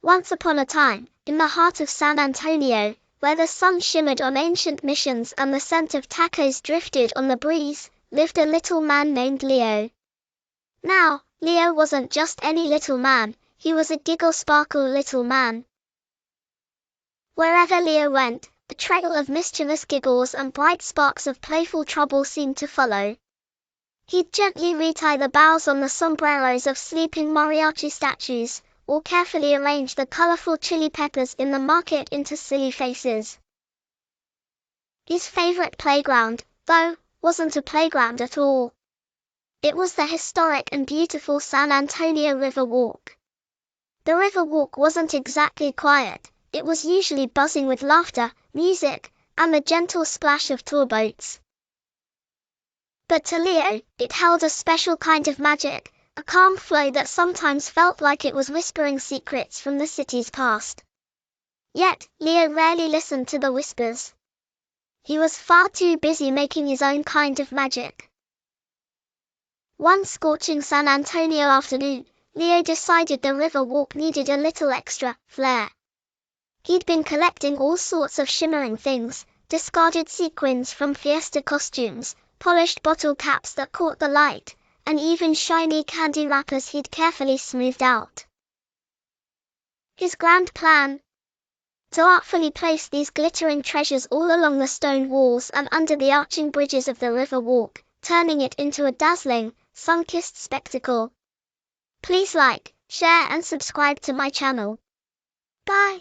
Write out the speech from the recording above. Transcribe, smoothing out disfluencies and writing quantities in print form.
Once upon a time, in the heart of San Antonio, where the sun shimmered on ancient missions and the scent of tacos drifted on the breeze, lived a little man named Leo. Now, Leo wasn't just any little man, he was a Giggle-Sparkle Little Man. Wherever Leo went, a trail of mischievous giggles and bright sparks of playful trouble seemed to follow. He'd gently retie the bows on the sombreros of sleeping mariachi statues, or carefully arrange the colorful chili peppers in the market into silly faces. His favorite playground, though, wasn't a playground at all. It was the historic and beautiful San Antonio River Walk. The river walk wasn't exactly quiet, it was usually buzzing with laughter, music, and the gentle splash of tour boats. But to Leo, it held a special kind of magic, a calm flow that sometimes felt like it was whispering secrets from the city's past. Yet, Leo rarely listened to the whispers. He was far too busy making his own kind of magic. One scorching San Antonio afternoon, Leo decided the river walk needed a little extra flair. He'd been collecting all sorts of shimmering things, discarded sequins from fiesta costumes, polished bottle caps that caught the light, and even shiny candy wrappers he'd carefully smoothed out. His grand plan? To artfully place these glittering treasures all along the stone walls and under the arching bridges of the river walk, turning it into a dazzling, sun-kissed spectacle. Please like, share and subscribe to my channel. Bye!